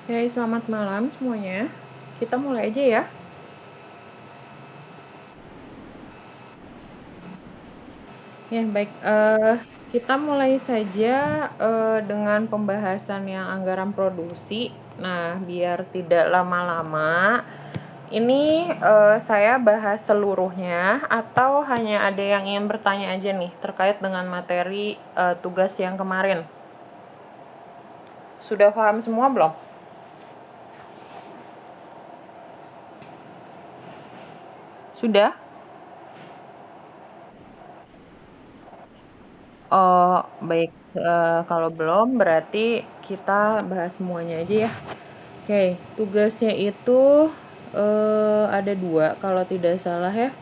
Hai, selamat malam semuanya. Kita mulai aja ya. Ya, baik. Kita mulai saja dengan pembahasan yang anggaran produksi. Nah, biar tidak lama-lama, ini saya bahas seluruhnya atau hanya ada yang ingin bertanya aja nih terkait dengan materi tugas yang kemarin. Sudah paham semua belum? Sudah? Oh, baik. Kalau belum, berarti kita bahas semuanya aja ya. Oke, tugasnya itu ada dua kalau tidak salah ya.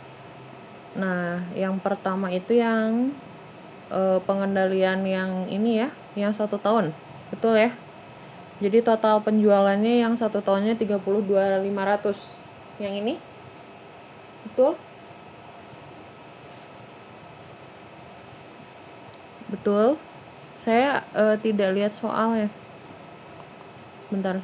Nah, yang pertama itu yang pengendalian yang ini ya, yang 1 tahun. Betul ya? Jadi total penjualannya yang 1 tahunnya 32.500. Yang ini? Betul? Betul. Saya tidak lihat soalnya. Sebentar.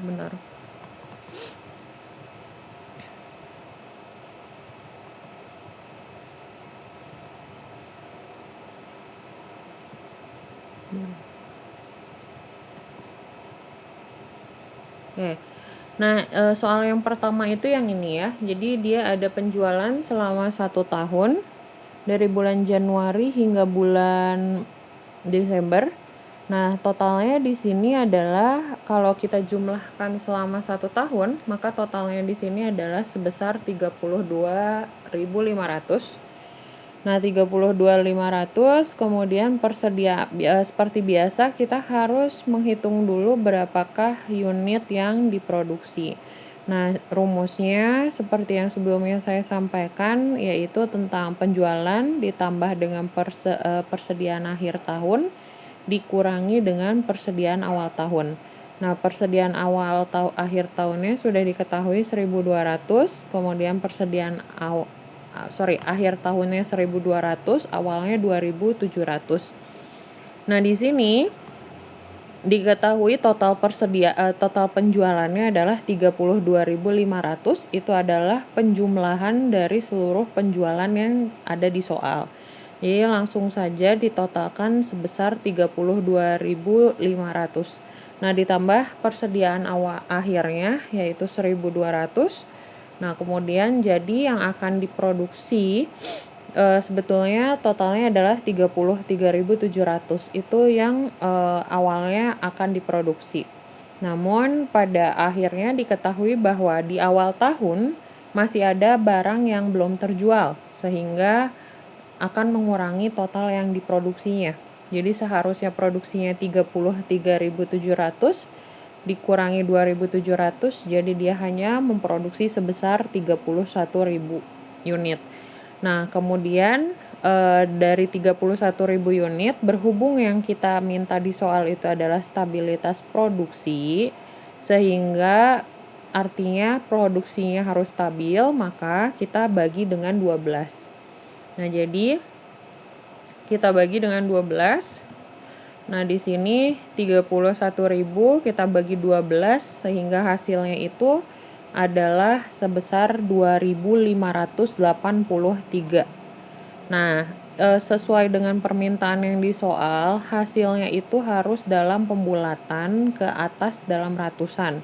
Oke. Nah, soal yang pertama itu yang ini ya. Jadi dia ada penjualan selama 1 tahun dari bulan Januari hingga bulan Desember. Nah, totalnya di sini adalah kalau kita jumlahkan selama 1 tahun, maka totalnya di sini adalah sebesar 32.500. Nah, 32.500 kemudian seperti biasa kita harus menghitung dulu berapakah unit yang diproduksi. Nah, rumusnya seperti yang sebelumnya saya sampaikan yaitu tentang penjualan ditambah dengan persediaan akhir tahun dikurangi dengan persediaan awal tahun. Nah, persediaan akhir tahunnya sudah diketahui 1.200, kemudian akhir tahunnya 1.200, awalnya 2.700. Nah, di sini diketahui total penjualannya adalah 32.500. Itu adalah penjumlahan dari seluruh penjualan yang ada di soal. Jadi langsung saja ditotalkan sebesar 32.500. Nah, ditambah persediaan awal akhirnya yaitu 1.200. Nah, kemudian jadi yang akan diproduksi sebetulnya totalnya adalah 33.700. Itu yang awalnya akan diproduksi. Namun pada akhirnya diketahui bahwa di awal tahun masih ada barang yang belum terjual sehingga akan mengurangi total yang diproduksinya. Jadi seharusnya produksinya 33.700 dikurangi 2.700, jadi dia hanya memproduksi sebesar 31.000 unit. Nah, kemudian dari 31.000 unit, berhubung yang kita minta di soal itu adalah stabilitas produksi, sehingga artinya produksinya harus stabil, maka kita bagi dengan 12. Nah, jadi kita bagi dengan 12. Nah, di sini 31.000 kita bagi 12 sehingga hasilnya itu adalah sebesar 2.583. Nah, sesuai dengan permintaan yang di soal, hasilnya itu harus dalam pembulatan ke atas dalam ratusan.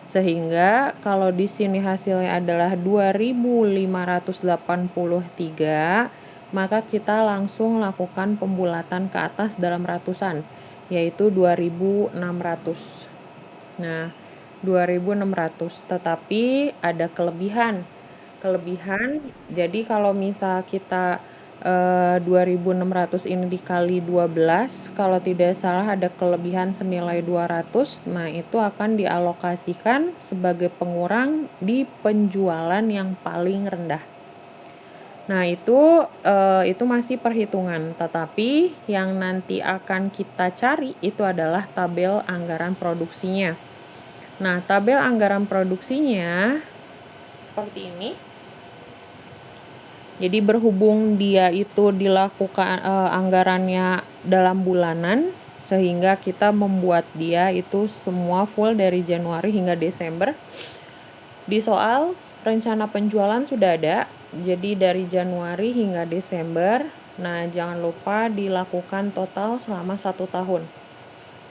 Sehingga kalau di sini hasilnya adalah 2.583, maka kita langsung lakukan pembulatan ke atas dalam ratusan, yaitu 2.600. Nah, 2.600, tetapi ada kelebihan. Jadi kalau misal kita 2.600 ini dikali 12, kalau tidak salah ada kelebihan senilai 200, nah itu akan dialokasikan sebagai pengurang di penjualan yang paling rendah. Nah, itu masih perhitungan, tetapi yang nanti akan kita cari itu adalah tabel anggaran produksinya. Nah, tabel anggaran produksinya seperti ini. Jadi berhubung dia itu dilakukan anggarannya dalam bulanan, sehingga kita membuat dia itu semua full dari Januari hingga Desember. Di soal rencana penjualan sudah ada, jadi dari Januari hingga Desember. Nah, jangan lupa dilakukan total selama 1 tahun.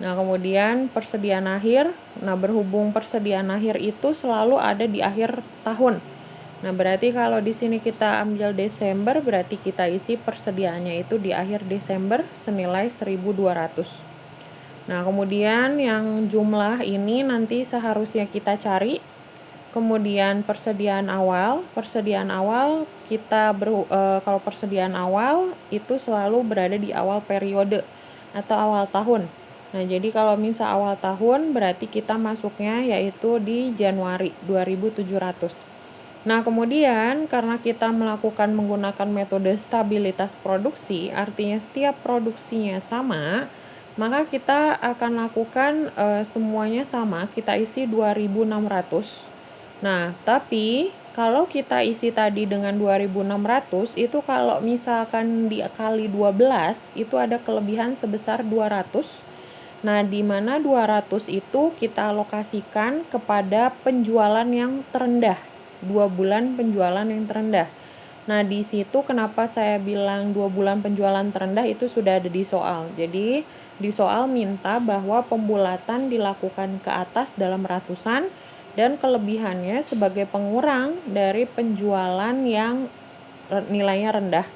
Nah, kemudian persediaan akhir. Nah, berhubung persediaan akhir itu selalu ada di akhir tahun. Nah, berarti kalau di sini kita ambil Desember, berarti kita isi persediaannya itu di akhir Desember senilai 1.200. Nah, kemudian yang jumlah ini nanti seharusnya kita cari. Kemudian persediaan awal kita kalau persediaan awal itu selalu berada di awal periode atau awal tahun. Nah, jadi kalau misal awal tahun berarti kita masuknya yaitu di Januari 2.700. Nah, kemudian karena kita menggunakan metode stabilitas produksi, artinya setiap produksinya sama, maka kita akan lakukan semuanya sama, kita isi 2.600. Nah, tapi kalau kita isi tadi dengan 2.600, itu kalau misalkan dikali 12, itu ada kelebihan sebesar 200. Nah, di mana 200 itu kita alokasikan kepada penjualan yang terendah. 2 bulan penjualan yang terendah. Nah, di situ kenapa saya bilang 2 bulan penjualan terendah itu sudah ada di soal. Jadi, di soal minta bahwa pembulatan dilakukan ke atas dalam ratusan dan kelebihannya sebagai pengurang dari penjualan yang nilainya rendah.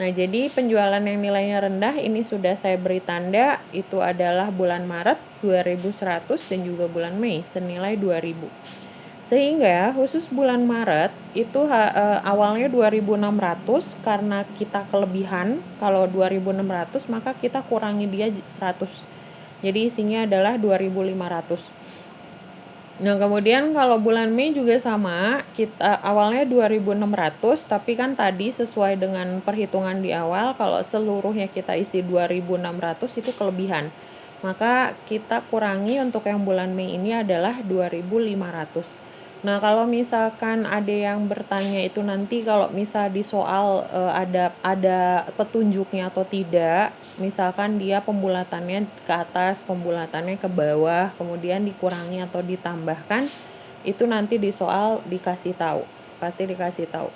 Nah, jadi penjualan yang nilainya rendah ini sudah saya beri tanda, itu adalah bulan Maret 2.100 dan juga bulan Mei senilai 2.000. Sehingga khusus bulan Maret itu awalnya 2.600 karena kita kelebihan, kalau 2.600 maka kita kurangi dia 100. Jadi isinya adalah 2.500. Nah, kemudian kalau bulan Mei juga sama, kita awalnya 2.600, tapi kan tadi sesuai dengan perhitungan di awal, kalau seluruhnya kita isi 2.600 itu kelebihan. Maka kita kurangi untuk yang bulan Mei ini adalah 2.500. Nah, kalau misalkan ada yang bertanya itu nanti kalau misal di soal ada petunjuknya atau tidak, misalkan dia pembulatannya ke atas, pembulatannya ke bawah, kemudian dikurangi atau ditambahkan, itu nanti di soal dikasih tahu, pasti dikasih tahu.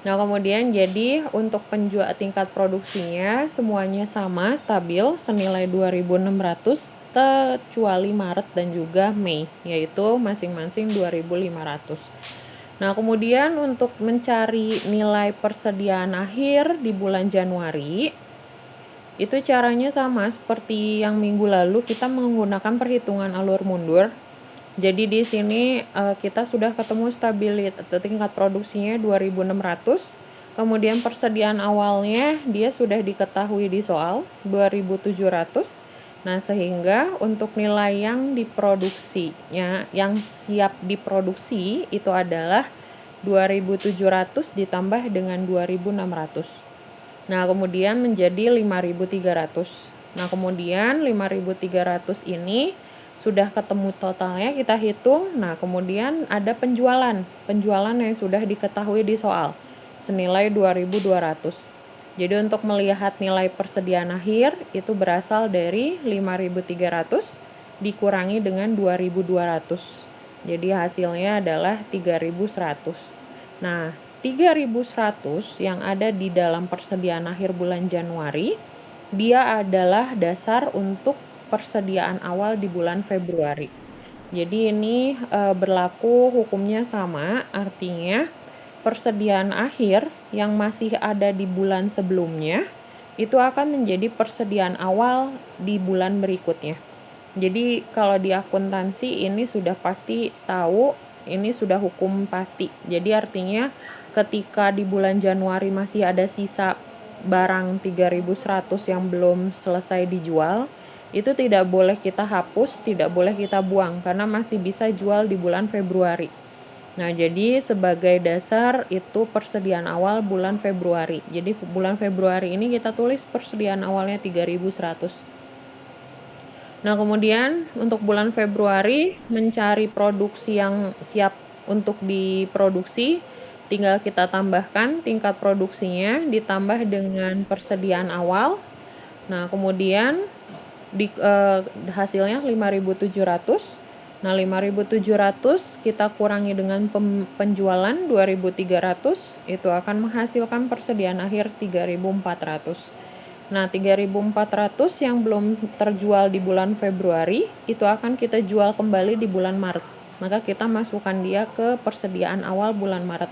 Nah, kemudian jadi untuk tingkat produksinya semuanya sama, stabil, senilai 2.600 kecuali Maret dan juga Mei, yaitu masing-masing 2.500. Nah, kemudian untuk mencari nilai persediaan akhir di bulan Januari, itu caranya sama seperti yang minggu lalu, kita menggunakan perhitungan alur mundur. Jadi di sini kita sudah ketemu tingkat produksinya 2.600, kemudian persediaan awalnya dia sudah diketahui di soal 2.700. Nah, sehingga untuk nilai yang diproduksinya, yang siap diproduksi itu adalah 2.700 ditambah dengan 2.600. Nah, kemudian menjadi 5.300. Nah, kemudian 5.300 ini sudah ketemu totalnya, kita hitung. Nah, kemudian ada penjualan yang sudah diketahui di soal senilai 2.200. Jadi untuk melihat nilai persediaan akhir itu berasal dari 5.300 dikurangi dengan 2.200. Jadi hasilnya adalah 3.100. Nah, 3.100 yang ada di dalam persediaan akhir bulan Januari, dia adalah dasar untuk persediaan awal di bulan Februari. Jadi ini berlaku hukumnya sama, artinya persediaan akhir yang masih ada di bulan sebelumnya itu akan menjadi persediaan awal di bulan berikutnya. Jadi kalau di akuntansi ini sudah pasti tahu, ini sudah hukum pasti. Jadi artinya ketika di bulan Januari masih ada sisa barang 3.100 yang belum selesai dijual, itu tidak boleh kita hapus, tidak boleh kita buang karena masih bisa jual di bulan Februari. Nah, jadi sebagai dasar itu persediaan awal bulan Februari. Jadi bulan Februari ini kita tulis persediaan awalnya 3.100. Nah, kemudian untuk bulan Februari mencari produksi yang siap untuk diproduksi, tinggal kita tambahkan tingkat produksinya ditambah dengan persediaan awal. Nah, kemudian Hasilnya 5.700. Nah, 5.700 kita kurangi dengan penjualan 2.300, itu akan menghasilkan persediaan akhir 3.400. Nah, 3.400 yang belum terjual di bulan Februari, itu akan kita jual kembali di bulan Maret. Maka kita masukkan dia ke persediaan awal bulan Maret,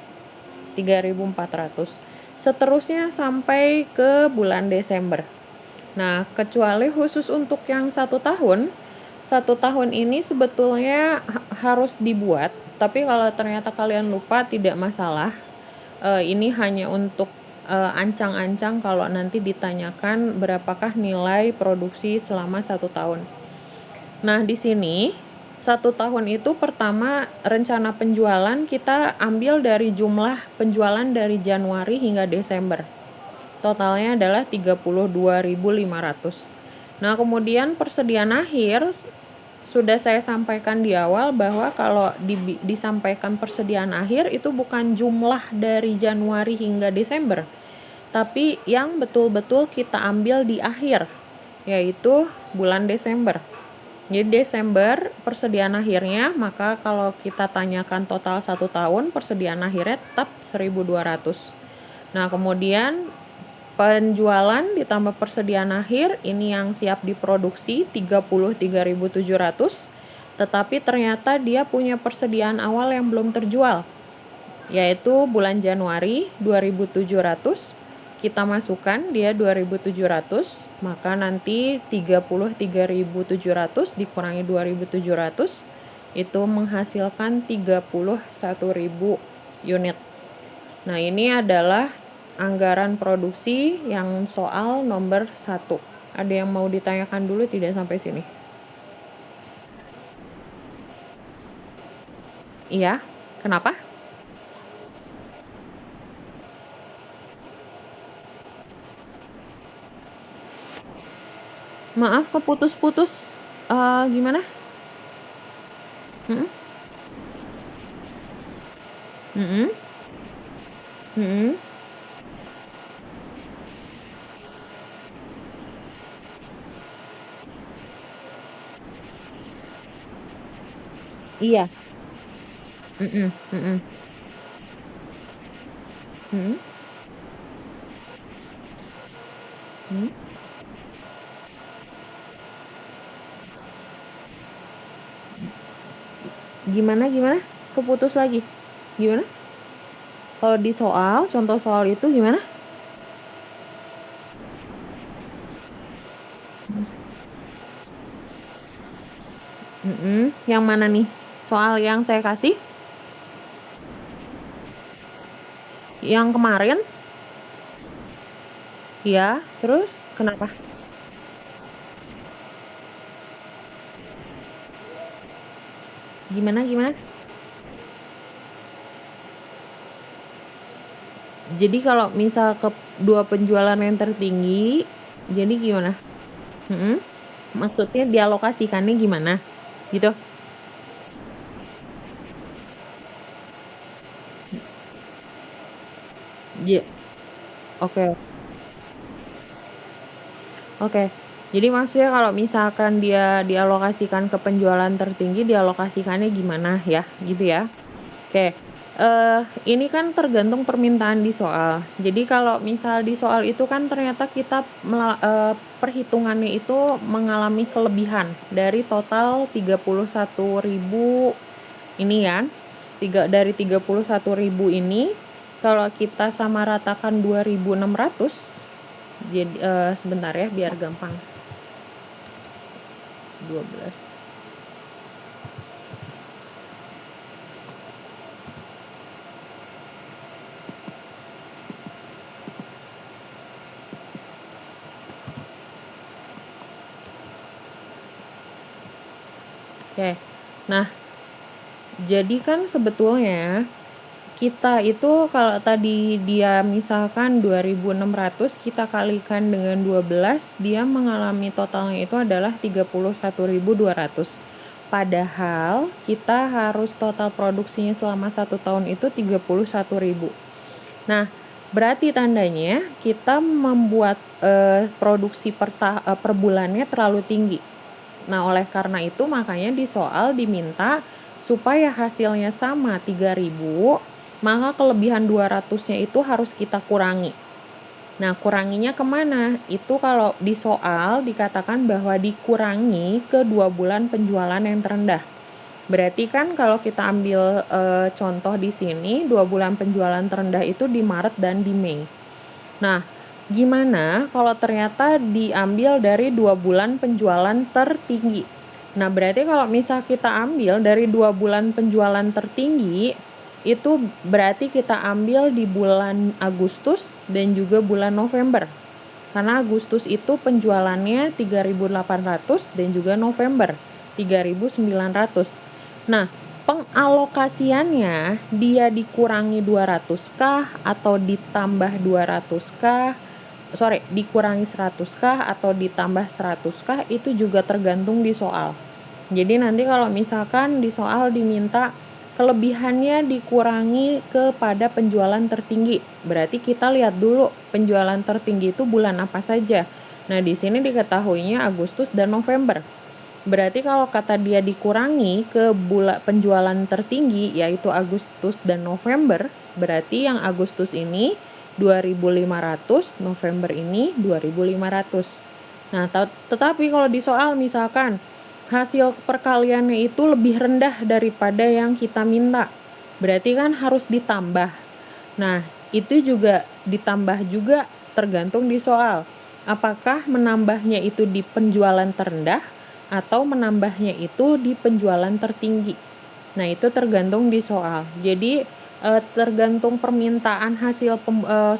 3.400. Seterusnya sampai ke bulan Desember. Nah, kecuali khusus untuk yang 1 tahun ini sebetulnya harus dibuat, tapi kalau ternyata kalian lupa tidak masalah. Ini hanya untuk ancang-ancang kalau nanti ditanyakan berapakah nilai produksi selama 1 tahun. Nah, di sini 1 tahun itu pertama rencana penjualan kita ambil dari jumlah penjualan dari Januari hingga Desember. Totalnya adalah 32.500. Nah, kemudian persediaan akhir sudah saya sampaikan di awal bahwa kalau disampaikan persediaan akhir itu bukan jumlah dari Januari hingga Desember, tapi yang betul-betul kita ambil di akhir, yaitu bulan Desember. Jadi Desember persediaan akhirnya, maka kalau kita tanyakan total 1 tahun, persediaan akhirnya tetap 1.200. Nah, kemudian penjualan ditambah persediaan akhir, ini yang siap diproduksi 33.700, tetapi ternyata dia punya persediaan awal yang belum terjual, yaitu bulan Januari 2.700, kita masukkan dia 2.700, maka nanti 33.700 dikurangi 2.700, itu menghasilkan 31.000 unit. Nah, ini adalah anggaran produksi yang soal nomor 1. Ada yang mau ditanyakan dulu tidak sampai sini? Iya, kenapa? Maaf, keputus-putus. Gimana? Hmm? Hmm? Hmm? Iya. Hmm? Hmm? Hmm? Hmm? Gimana? Keputus lagi. Gimana? Kalau di soal, contoh soal itu gimana? Yang mana nih? Soal yang saya kasih? Yang kemarin? Ya, terus kenapa? Gimana? Jadi kalau misal ke dua penjualan yang tertinggi, jadi gimana? Maksudnya dialokasikannya gimana? Gitu? Ya, oke. Oke. Jadi maksudnya kalau misalkan dia dialokasikan ke penjualan tertinggi, dialokasikannya gimana ya? Gitu ya? Oke. Ini kan tergantung permintaan di soal. Jadi kalau misal di soal itu kan ternyata kita perhitungannya itu mengalami kelebihan dari total 31.000 ini kan. Dari 31.000 ini kalau kita samaratakan 2.600, jadi sebentar ya biar gampang. 12. Oke. Nah, jadi kan sebetulnya kita itu kalau tadi dia misalkan 2.600 kita kalikan dengan 12, dia mengalami totalnya itu adalah 31.200. Padahal kita harus total produksinya selama 1 tahun itu 31.000. Nah, berarti tandanya kita membuat produksi per bulannya terlalu tinggi. Nah, oleh karena itu makanya di soal diminta supaya hasilnya sama 3.000, maka kelebihan 200-nya itu harus kita kurangi. Nah, kuranginya kemana? Itu kalau di soal dikatakan bahwa dikurangi ke 2 bulan penjualan yang terendah. Berarti kan kalau kita ambil contoh di sini, 2 bulan penjualan terendah itu di Maret dan di Mei. Nah, gimana kalau ternyata diambil dari 2 bulan penjualan tertinggi? Nah, berarti kalau misal kita ambil dari 2 bulan penjualan tertinggi, itu berarti kita ambil di bulan Agustus dan juga bulan November. Karena Agustus itu penjualannya 3.800 dan juga November 3.900. Nah, pengalokasiannya dia dikurangi 200-kah atau ditambah 200-kah? Dikurangi 100-kah atau ditambah 100-kah? Itu juga tergantung di soal. Jadi nanti kalau misalkan di soal diminta kelebihannya dikurangi kepada penjualan tertinggi. Berarti kita lihat dulu penjualan tertinggi itu bulan apa saja. Nah, di sini diketahuinya Agustus dan November. Berarti kalau kata dia dikurangi ke bulan penjualan tertinggi yaitu Agustus dan November, berarti yang Agustus ini 2.500, November ini 2.500. Nah, tetapi kalau di soal misalkan hasil perkaliannya itu lebih rendah daripada yang kita minta, berarti kan harus ditambah. Nah, itu juga ditambah juga tergantung di soal. Apakah menambahnya itu di penjualan terendah atau menambahnya itu di penjualan tertinggi. Nah, itu tergantung di soal. Jadi tergantung permintaan hasil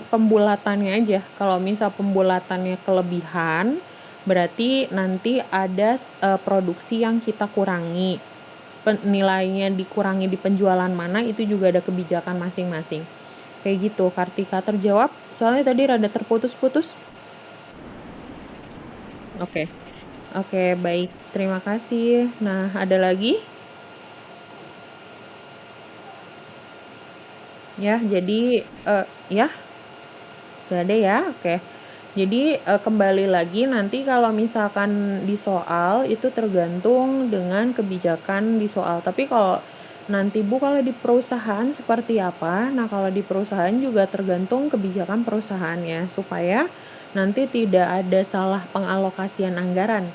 pembulatannya aja. Kalau misal pembulatannya kelebihan, berarti nanti ada produksi yang kita kurangi. Nilainya dikurangi di penjualan mana, itu juga ada kebijakan masing-masing. Kayak gitu, Kartika. Terjawab? Soalnya tadi rada terputus-putus. Oke. Oke, baik. Terima kasih. Nah, ada lagi? Ya, jadi ya, gak ada ya. Oke. Jadi kembali lagi nanti kalau misalkan di soal itu tergantung dengan kebijakan di soal. Tapi kalau nanti Bu kalau di perusahaan seperti apa? Nah, kalau di perusahaan juga tergantung kebijakan perusahaannya supaya nanti tidak ada salah pengalokasian anggaran.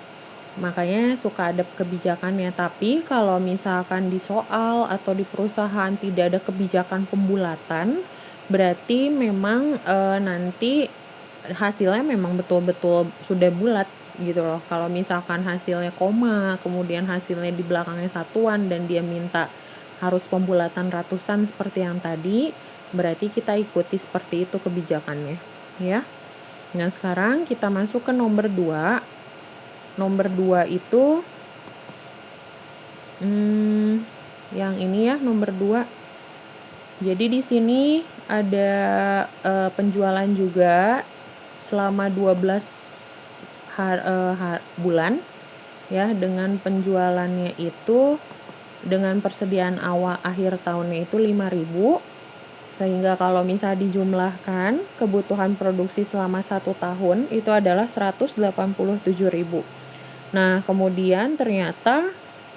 Makanya suka ada kebijakannya. Tapi kalau misalkan di soal atau di perusahaan tidak ada kebijakan pembulatan, berarti memang nanti hasilnya memang betul-betul sudah bulat gitu loh. Kalau misalkan hasilnya koma, kemudian hasilnya di belakangnya satuan dan dia minta harus pembulatan ratusan seperti yang tadi, berarti kita ikuti seperti itu kebijakannya, ya. Nah, sekarang kita masuk ke nomor 2. Nomor 2 itu yang ini ya, nomor 2. Jadi di sini ada penjualan juga selama 12 bulan ya, dengan penjualannya itu dengan persediaan awal akhir tahunnya itu 5.000, sehingga kalau misal dijumlahkan kebutuhan produksi selama 1 tahun itu adalah 187.000. Nah, kemudian ternyata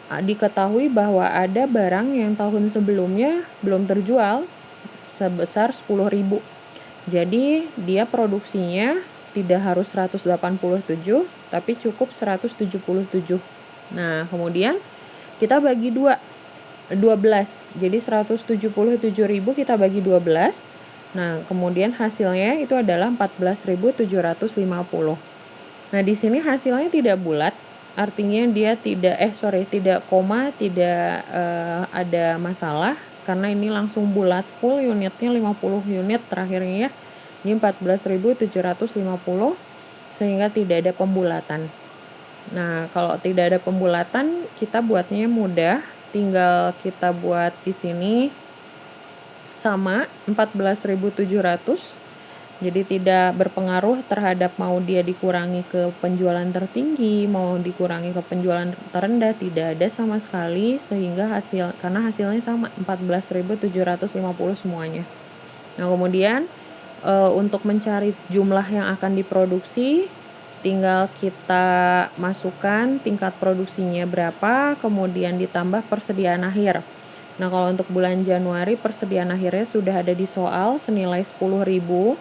diketahui bahwa ada barang yang tahun sebelumnya belum terjual sebesar 10.000. Jadi dia produksinya tidak harus 187, tapi cukup 177. Nah, kemudian kita bagi 12. Jadi 177.000 kita bagi 12. Nah, kemudian hasilnya itu adalah 14.750. Nah, di sini hasilnya tidak bulat, artinya dia tidak koma, tidak ada masalah karena ini langsung bulat full unitnya 50 unit terakhirnya ya. Ini 14.750 sehingga tidak ada pembulatan. Nah, kalau tidak ada pembulatan kita buatnya mudah, tinggal kita buat di sini sama 14.700. Jadi tidak berpengaruh terhadap mau dia dikurangi ke penjualan tertinggi, mau dikurangi ke penjualan terendah, tidak ada sama sekali, sehingga karena hasilnya sama 14.750 semuanya. Nah, kemudian untuk mencari jumlah yang akan diproduksi, tinggal kita masukkan tingkat produksinya berapa, kemudian ditambah persediaan akhir. Nah, kalau untuk bulan Januari persediaan akhirnya sudah ada di soal senilai 10.000.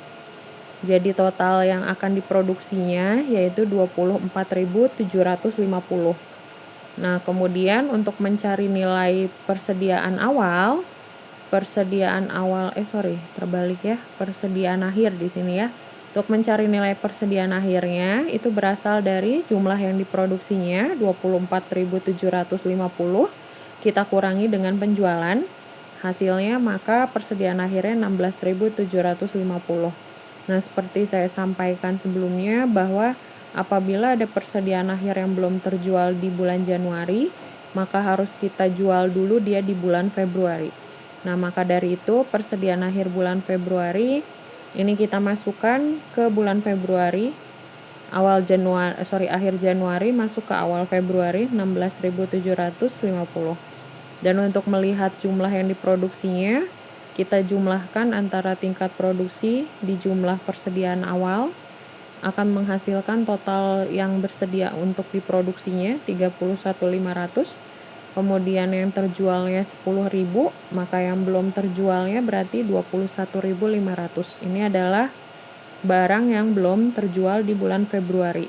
Jadi total yang akan diproduksinya yaitu 24.750. Nah, kemudian untuk mencari nilai persediaan akhir di sini ya. Untuk mencari nilai persediaan akhirnya itu berasal dari jumlah yang diproduksinya 24.750 kita kurangi dengan penjualan. Hasilnya maka persediaan akhirnya 16.750. Nah, seperti saya sampaikan sebelumnya bahwa apabila ada persediaan akhir yang belum terjual di bulan Januari, maka harus kita jual dulu dia di bulan Februari. Nah, maka dari itu persediaan akhir bulan Februari ini kita masukkan ke bulan Februari, akhir Januari masuk ke awal Februari 16.750. Dan untuk melihat jumlah yang diproduksinya, kita jumlahkan antara tingkat produksi di jumlah persediaan awal akan menghasilkan total yang bersedia untuk diproduksinya 31.500. Kemudian yang terjualnya 10.000, maka yang belum terjualnya berarti 21.500. Ini adalah barang yang belum terjual di bulan Februari.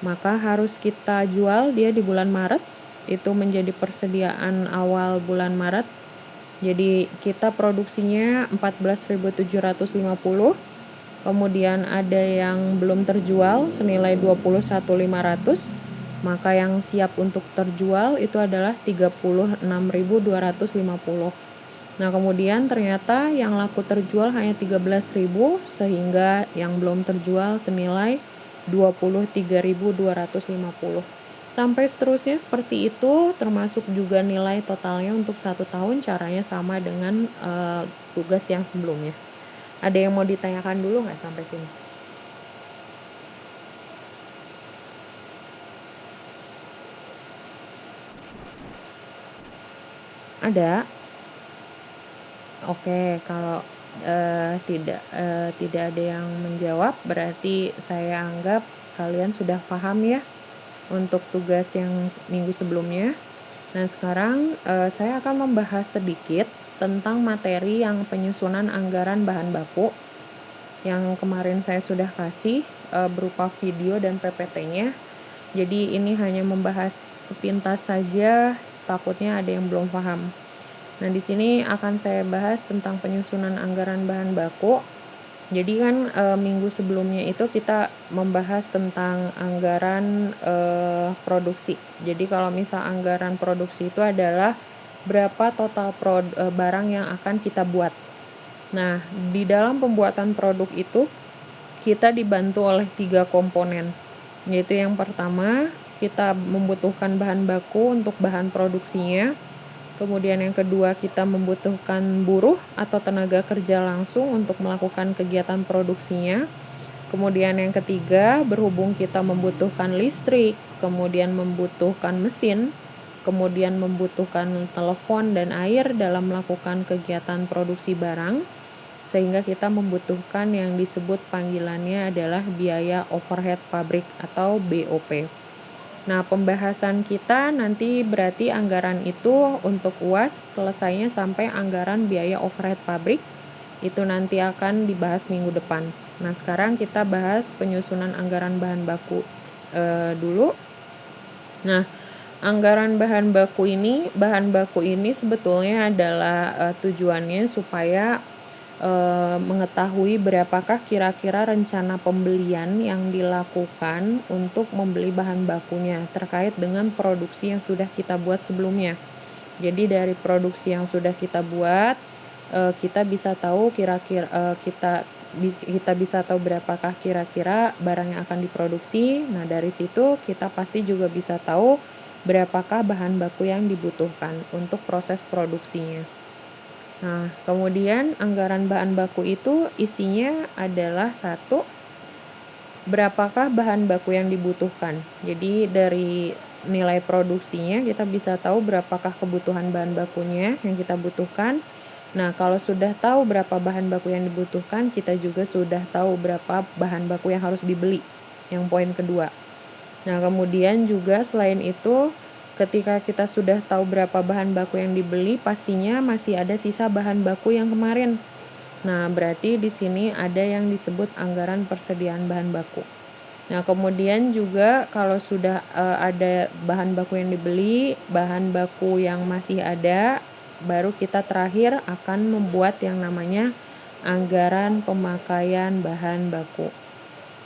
Maka harus kita jual dia di bulan Maret, itu menjadi persediaan awal bulan Maret. Jadi kita produksinya 14.750. Kemudian ada yang belum terjual senilai 21.500, maka yang siap untuk terjual itu adalah 36.250. Nah, kemudian ternyata yang laku terjual hanya 13.000 sehingga yang belum terjual senilai 23.250. Sampai seterusnya seperti itu, termasuk juga nilai totalnya untuk 1 tahun, caranya sama dengan tugas yang sebelumnya. Ada yang mau ditanyakan dulu nggak sampai sini? Ada? Oke, kalau tidak ada yang menjawab, berarti saya anggap kalian sudah paham ya untuk tugas yang minggu sebelumnya. Nah, sekarang saya akan membahas sedikit tentang materi yang penyusunan anggaran bahan baku yang kemarin saya sudah kasih berupa video dan PPT-nya. Jadi ini hanya membahas sepintas saja, takutnya ada yang belum paham. Nah, di sini akan saya bahas tentang penyusunan anggaran bahan baku. Jadi kan minggu sebelumnya itu kita membahas tentang anggaran produksi. Jadi kalau misal anggaran produksi itu adalah berapa total barang yang akan kita buat. Nah, di dalam pembuatan produk itu kita dibantu oleh 3 komponen. Yaitu yang pertama, kita membutuhkan bahan baku untuk bahan produksinya. Kemudian yang kedua, kita membutuhkan buruh atau tenaga kerja langsung untuk melakukan kegiatan produksinya. Kemudian yang ketiga, berhubung kita membutuhkan listrik, kemudian membutuhkan mesin, kemudian membutuhkan telepon dan air dalam melakukan kegiatan produksi barang, sehingga kita membutuhkan yang disebut panggilannya adalah biaya overhead pabrik atau BOP. Nah, pembahasan kita nanti berarti anggaran itu untuk UAS selesainya sampai anggaran biaya overhead pabrik, itu nanti akan dibahas minggu depan. Nah, sekarang kita bahas penyusunan anggaran bahan baku dulu. Nah, anggaran bahan baku ini sebetulnya adalah tujuannya supaya mengetahui berapakah kira-kira rencana pembelian yang dilakukan untuk membeli bahan bakunya terkait dengan produksi yang sudah kita buat sebelumnya. Jadi dari produksi yang sudah kita buat, kita bisa tahu kira-kira kita bisa tahu berapakah kira-kira barang yang akan diproduksi. Nah, dari situ kita pasti juga bisa tahu berapakah bahan baku yang dibutuhkan untuk proses produksinya. Nah, kemudian anggaran bahan baku itu isinya adalah satu, berapakah bahan baku yang dibutuhkan. Jadi dari nilai produksinya kita bisa tahu berapakah kebutuhan bahan bakunya yang kita butuhkan. Nah, kalau sudah tahu berapa bahan baku yang dibutuhkan, kita juga sudah tahu berapa bahan baku yang harus dibeli. Yang poin kedua. Nah, kemudian juga selain itu, ketika kita sudah tahu berapa bahan baku yang dibeli, pastinya masih ada sisa bahan baku yang kemarin. Nah, berarti di sini ada yang disebut anggaran persediaan bahan baku. Nah, kemudian juga kalau sudah ada bahan baku yang dibeli, bahan baku yang masih ada, baru kita terakhir akan membuat yang namanya anggaran pemakaian bahan baku.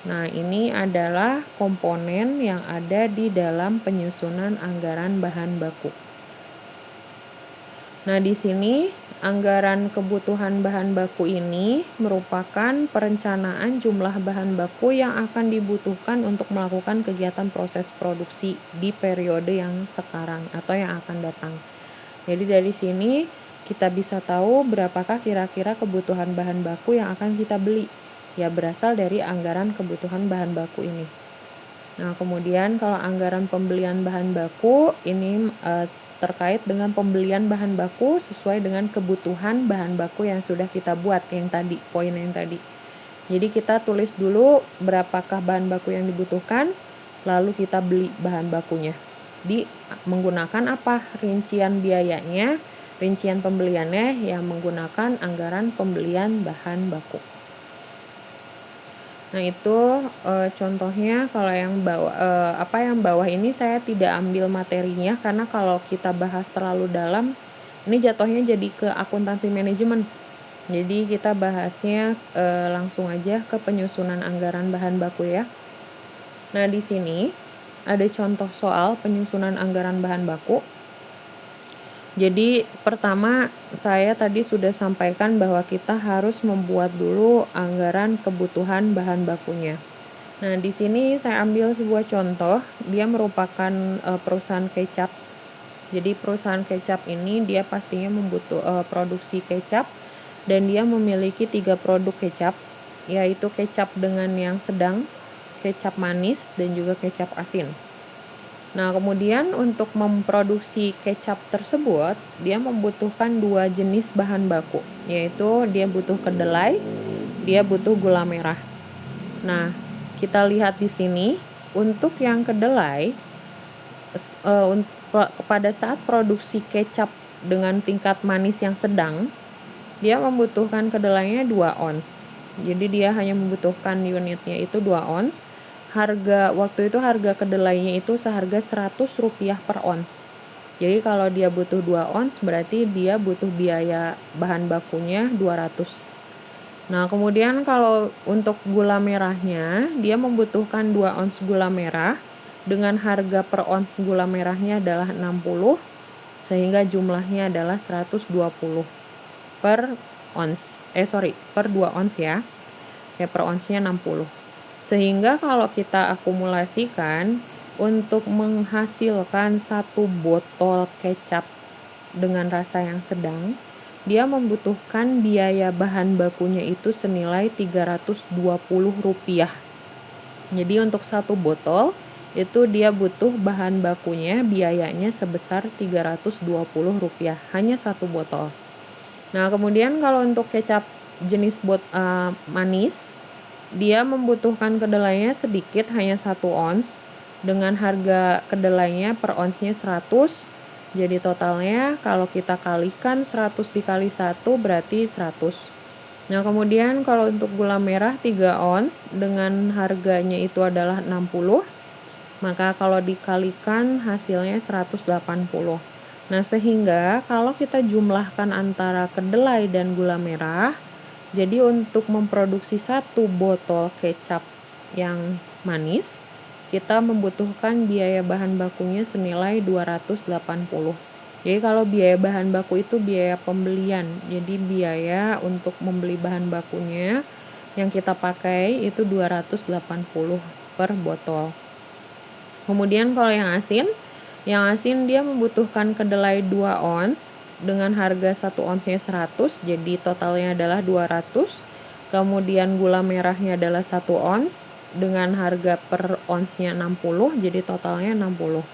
Nah, ini adalah komponen yang ada di dalam penyusunan anggaran bahan baku. Nah, di sini anggaran kebutuhan bahan baku ini merupakan perencanaan jumlah bahan baku yang akan dibutuhkan untuk melakukan kegiatan proses produksi di periode yang sekarang atau yang akan datang. Jadi dari sini kita bisa tahu berapakah kira-kira kebutuhan bahan baku yang akan kita beli. Ya, berasal dari anggaran kebutuhan bahan baku ini. Nah, kemudian kalau anggaran pembelian bahan baku ini terkait dengan pembelian bahan baku sesuai dengan kebutuhan bahan baku yang sudah kita buat yang tadi, poin yang tadi. Jadi kita tulis dulu berapakah bahan baku yang dibutuhkan, lalu kita beli bahan bakunya. Menggunakan apa? Rincian biayanya, rincian pembeliannya yang menggunakan anggaran pembelian bahan baku. Nah, itu contohnya. Kalau yang bawah ini saya tidak ambil materinya karena kalau kita bahas terlalu dalam ini jatuhnya jadi ke akuntansi manajemen. Jadi kita bahasnya langsung aja ke penyusunan anggaran bahan baku ya. Nah, di sini ada contoh soal penyusunan anggaran bahan baku. Jadi pertama saya tadi sudah sampaikan bahwa kita harus membuat dulu anggaran kebutuhan bahan bakunya. Nah, di sini saya ambil sebuah contoh, dia merupakan perusahaan kecap. Jadi perusahaan kecap ini dia pastinya produksi kecap dan dia memiliki 3 produk kecap, yaitu kecap dengan yang sedang, kecap manis dan juga kecap asin. Nah, kemudian untuk memproduksi kecap tersebut, dia membutuhkan 2 jenis bahan baku, yaitu dia butuh kedelai, dia butuh gula merah. Nah, kita lihat di sini, untuk yang kedelai, pada saat produksi kecap dengan tingkat manis yang sedang, dia membutuhkan kedelainya 2 ons. Jadi dia hanya membutuhkan unitnya itu 2 ons. Waktu itu harga kedelainya itu seharga Rp100 per ons. Jadi kalau dia butuh 2 ons berarti dia butuh biaya bahan bakunya 200. Nah, kemudian kalau untuk gula merahnya, dia membutuhkan 2 ons gula merah dengan harga per ons gula merahnya adalah 60 sehingga jumlahnya adalah 120 per 2 ons ya. Per onsnya 60. Sehingga kalau kita akumulasikan untuk menghasilkan 1 botol kecap dengan rasa yang sedang, dia membutuhkan biaya bahan bakunya itu senilai Rp320. Jadi untuk 1 botol itu dia butuh bahan bakunya biayanya sebesar Rp320, hanya 1 botol. Nah, kemudian kalau untuk kecap jenis manis, dia membutuhkan kedelainya sedikit, hanya 1 ons, dengan harga kedelainya per onsnya 100. Jadi totalnya kalau kita kalikan 100 dikali 1 berarti 100. Nah, kemudian kalau untuk gula merah 3 ons dengan harganya itu adalah 60, maka kalau dikalikan hasilnya 180. Nah, sehingga kalau kita jumlahkan antara kedelai dan gula merah, jadi untuk memproduksi 1 botol kecap yang manis, kita membutuhkan biaya bahan bakunya senilai 280. Jadi kalau biaya bahan baku itu biaya pembelian. Jadi biaya untuk membeli bahan bakunya yang kita pakai itu 280 per botol. Kemudian kalau yang asin dia membutuhkan kedelai 2 ons dengan harga 1 onsnya 100, jadi totalnya adalah 200. Kemudian gula merahnya adalah 1 ons dengan harga per onsnya 60, jadi totalnya 60.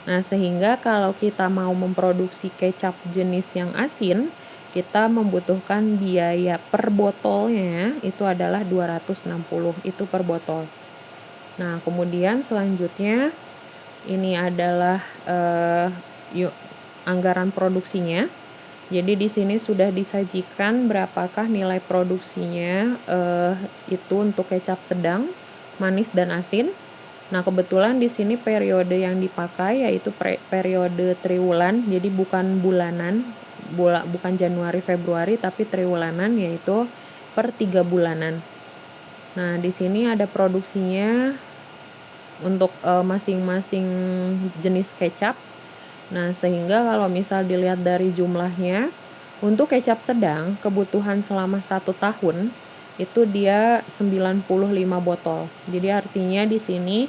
Nah, sehingga kalau kita mau memproduksi kecap jenis yang asin, kita membutuhkan biaya per botolnya itu adalah 260 itu per botol. Nah, kemudian selanjutnya ini adalah anggaran produksinya. Jadi di sini sudah disajikan berapakah nilai produksinya itu untuk kecap sedang, manis dan asin. Nah, kebetulan di sini periode yang dipakai yaitu periode triwulan, jadi bukan bulanan, bukan Januari Februari tapi triwulanan yaitu per 3 bulanan. Nah, di sini ada produksinya untuk masing-masing jenis kecap. Nah, sehingga kalau misal dilihat dari jumlahnya, untuk kecap sedang kebutuhan selama 1 tahun itu dia 95 botol. Jadi artinya di sini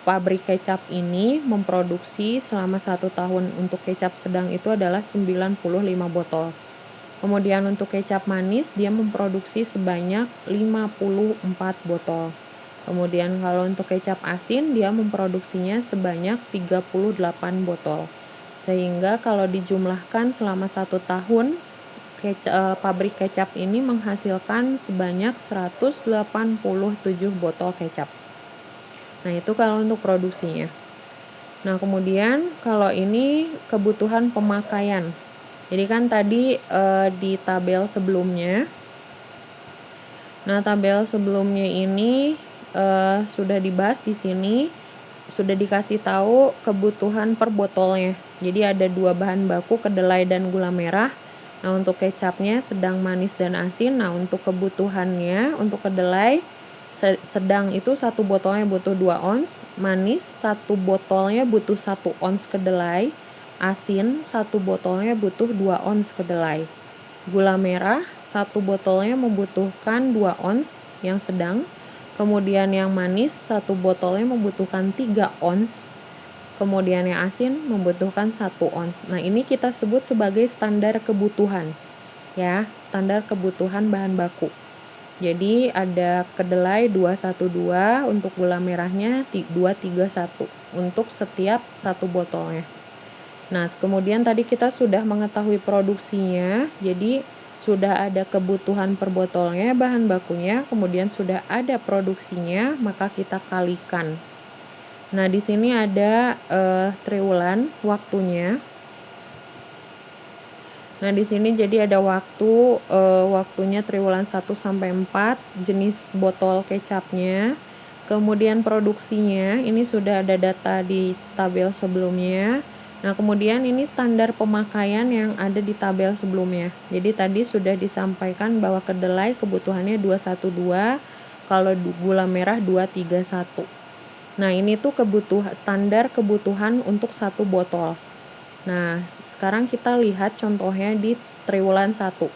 pabrik kecap ini memproduksi selama 1 tahun untuk kecap sedang itu adalah 95 botol. Kemudian untuk kecap manis dia memproduksi sebanyak 54 botol. Kemudian kalau untuk kecap asin dia memproduksinya sebanyak 38 botol. Sehingga kalau dijumlahkan selama 1 tahun pabrik kecap ini menghasilkan sebanyak 187 botol kecap. Nah, itu kalau untuk produksinya. Nah, kemudian kalau ini kebutuhan pemakaian. Jadi kan tadi di tabel sebelumnya. Nah, tabel sebelumnya ini sudah dibahas di sini, sudah dikasih tahu kebutuhan per botolnya. Jadi ada 2 bahan baku, kedelai dan gula merah. Nah, untuk kecapnya sedang, manis dan asin. Nah, untuk kebutuhannya untuk kedelai sedang itu 1 botolnya butuh 2 ons, manis 1 botolnya butuh 1 ons kedelai, asin 1 botolnya butuh 2 ons kedelai. Gula merah 1 botolnya membutuhkan 2 ons yang sedang. Kemudian yang manis 1 botolnya membutuhkan 3 ons. Kemudian yang asin membutuhkan 1 ons. Nah, ini kita sebut sebagai standar kebutuhan. Ya, standar kebutuhan bahan baku. Jadi ada kedelai 212, untuk gula merahnya 231 untuk setiap 1 botolnya. Nah, kemudian tadi kita sudah mengetahui produksinya. Jadi sudah ada kebutuhan per botolnya, bahan bakunya, kemudian sudah ada produksinya, maka kita kalikan. Nah, di sini ada triwulan waktunya. Nah, di sini jadi ada waktunya triwulan 1 sampai 4, jenis botol kecapnya. Kemudian produksinya, ini sudah ada data di tabel sebelumnya. Nah, kemudian ini standar pemakaian yang ada di tabel sebelumnya. Jadi tadi sudah disampaikan bahwa kedelai kebutuhannya 212, kalau gula merah 231. Nah, ini tuh standar kebutuhan untuk 1 botol. Nah, sekarang kita lihat contohnya di triwulan 1.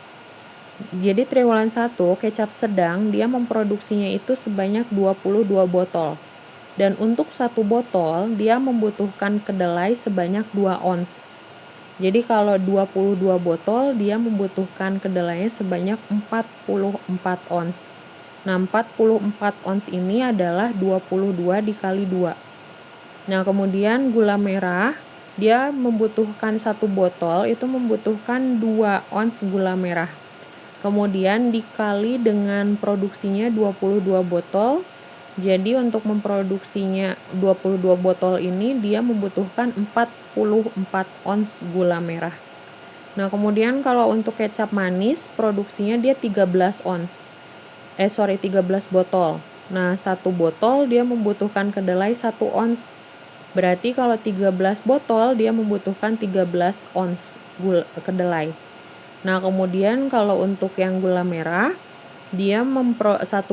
Jadi triwulan 1 kecap sedang dia memproduksinya itu sebanyak 22 botol. Dan untuk 1 botol dia membutuhkan kedelai sebanyak 2 ons. Jadi kalau 22 botol dia membutuhkan kedelainya sebanyak 44 ons. Nah, 44 ons ini adalah 22 dikali 2. Nah, kemudian gula merah, dia membutuhkan 1 botol, itu membutuhkan 2 ons gula merah. Kemudian dikali dengan produksinya 22 botol, jadi untuk memproduksinya 22 botol ini, dia membutuhkan 44 ons gula merah. Nah, kemudian kalau untuk kecap manis, produksinya dia 13 botol. Nah, 1 botol dia membutuhkan kedelai 1 ons. Berarti kalau 13 botol dia membutuhkan 13 ons kedelai. Nah, kemudian kalau untuk yang gula merah, dia 1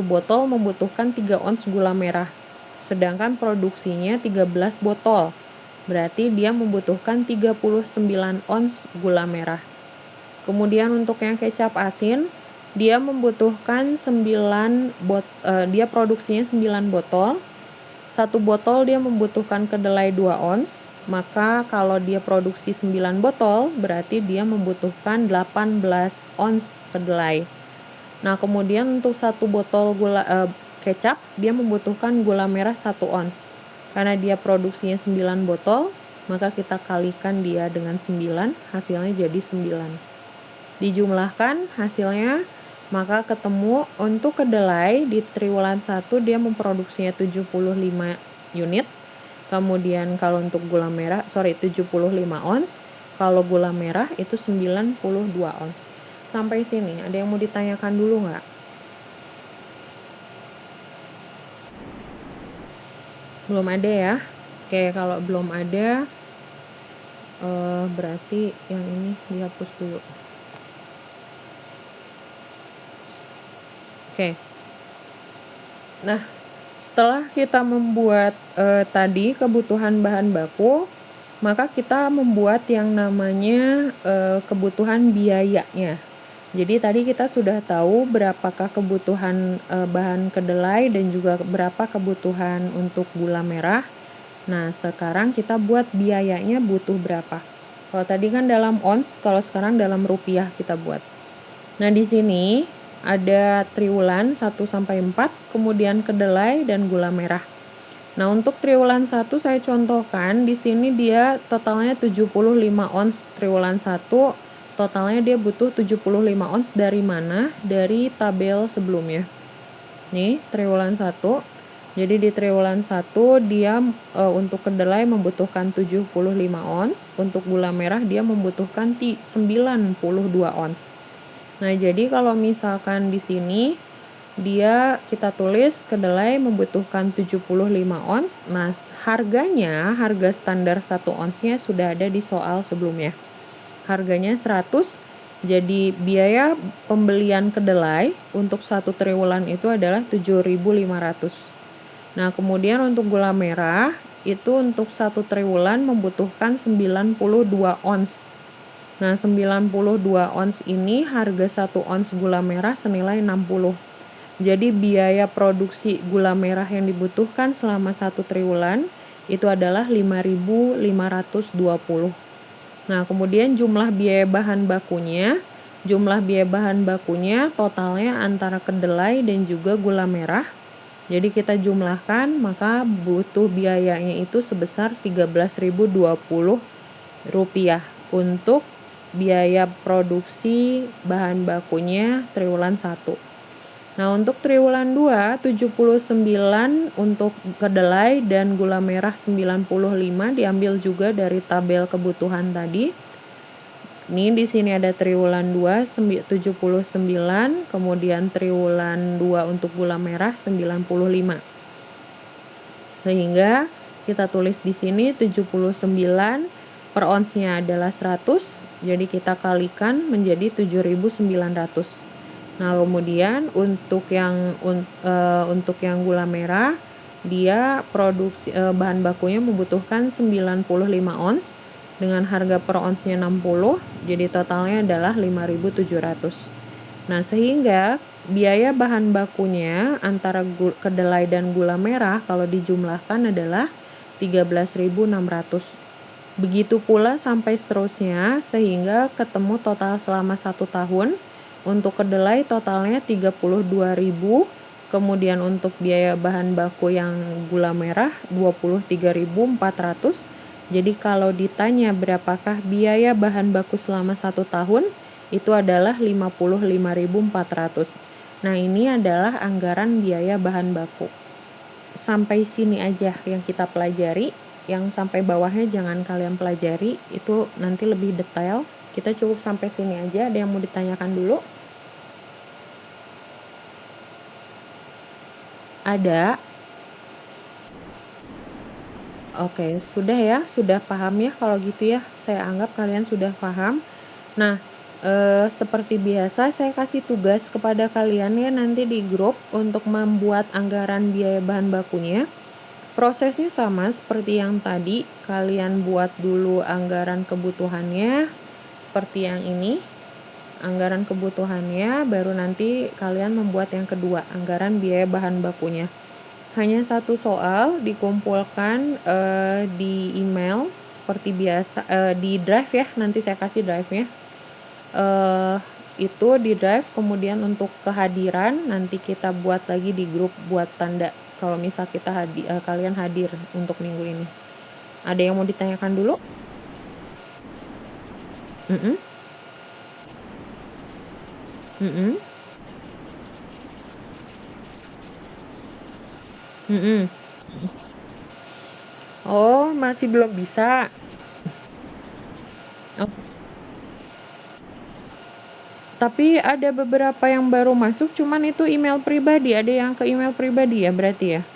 botol membutuhkan 3 ons gula merah. Sedangkan produksinya 13 botol. Berarti dia membutuhkan 39 ons gula merah. Kemudian untuk yang kecap asin, dia membutuhkan dia produksinya 9 botol. 1 botol dia membutuhkan kedelai 2 ons. Maka kalau dia produksi 9 botol, berarti dia membutuhkan 18 ons kedelai. Nah, kemudian untuk 1 botol kecap, dia membutuhkan gula merah 1 ons. Karena dia produksinya 9 botol, maka kita kalikan dia dengan 9, hasilnya jadi 9. Dijumlahkan hasilnya, maka ketemu untuk kedelai di triwulan 1 dia memproduksinya 75 unit. Kemudian kalau untuk gula merah, 75 ons. Kalau gula merah itu 92 ons. Sampai sini, ada yang mau ditanyakan dulu nggak? Belum ada ya? Oke, kalau belum ada, berarti yang ini dihapus dulu. Oke. Nah, setelah kita membuat tadi kebutuhan bahan baku, maka kita membuat yang namanya kebutuhan biayanya. Jadi tadi kita sudah tahu berapakah kebutuhan bahan kedelai dan juga berapa kebutuhan untuk gula merah. Nah, sekarang kita buat biayanya butuh berapa. Kalau tadi kan dalam ons, kalau sekarang dalam rupiah kita buat. Nah, di sini ada triwulan 1 sampai 4, kemudian kedelai dan gula merah. Nah, untuk triwulan 1 saya contohkan, di sini dia totalnya 75 ons triwulan 1, totalnya dia butuh 75 ons dari mana? Dari tabel sebelumnya. Nih, triwulan 1. Jadi di triwulan 1 dia untuk kedelai membutuhkan 75 ons, untuk gula merah dia membutuhkan 92 ons. Nah, jadi kalau misalkan di sini dia kita tulis kedelai membutuhkan 75 ons. Nah, harga standar 1 onsnya sudah ada di soal sebelumnya. Harganya 100, jadi biaya pembelian kedelai untuk 1 triwulan itu adalah 7.500. Nah, kemudian untuk gula merah itu untuk 1 triwulan membutuhkan 92 ons. Nah, 92 ons ini harga 1 ons gula merah senilai 60. Jadi biaya produksi gula merah yang dibutuhkan selama 1 triwulan itu adalah 5.520. Nah, kemudian jumlah biaya bahan bakunya totalnya antara kedelai dan juga gula merah. Jadi kita jumlahkan, maka butuh biayanya itu sebesar 13.020 rupiah untuk biaya produksi bahan bakunya triwulan 1. Nah, untuk triwulan 2, 79 untuk kedelai dan gula merah 95 diambil juga dari tabel kebutuhan tadi. Ini di sini ada triwulan 2 79, kemudian triwulan 2 untuk gula merah 95. Sehingga kita tulis di sini 79 per onsnya adalah 100, jadi kita kalikan menjadi 7.900. Nah, kemudian untuk yang gula merah, dia produksi bahan bakunya membutuhkan 95 ons dengan harga per onsnya 60, jadi totalnya adalah 5.700. Nah, sehingga biaya bahan bakunya antara kedelai dan gula merah kalau dijumlahkan adalah 13.600. Begitu pula sampai seterusnya, sehingga ketemu total selama 1 tahun. Untuk kedelai totalnya 32.000, kemudian untuk biaya bahan baku yang gula merah 23.400. Jadi kalau ditanya berapakah biaya bahan baku selama 1 tahun, itu adalah 55.400. Nah, ini adalah anggaran biaya bahan baku. Sampai sini aja yang kita pelajari, yang sampai bawahnya jangan kalian pelajari, itu nanti lebih detail. Kita cukup sampai sini aja. Ada yang mau ditanyakan dulu? Ada? Oke, sudah ya, sudah paham ya kalau gitu ya. Saya anggap kalian sudah paham. Nah, seperti biasa saya kasih tugas kepada kalian ya nanti di grup untuk membuat anggaran biaya bahan bakunya. Prosesnya sama seperti yang tadi, kalian buat dulu anggaran kebutuhannya seperti yang ini. Anggaran kebutuhannya, baru nanti kalian membuat yang kedua, anggaran biaya bahan bakunya. Hanya 1 soal dikumpulkan di email seperti biasa, di drive ya, nanti saya kasih drive-nya. Itu di drive, kemudian untuk kehadiran nanti kita buat lagi di grup buat tanda kalau misal kalian hadir untuk minggu ini. Ada yang mau ditanyakan dulu? Mhm. Mhm. Oh, masih belum bisa? Oh, tapi ada beberapa yang baru masuk, cuman itu email pribadi, ada yang ke email pribadi ya berarti ya?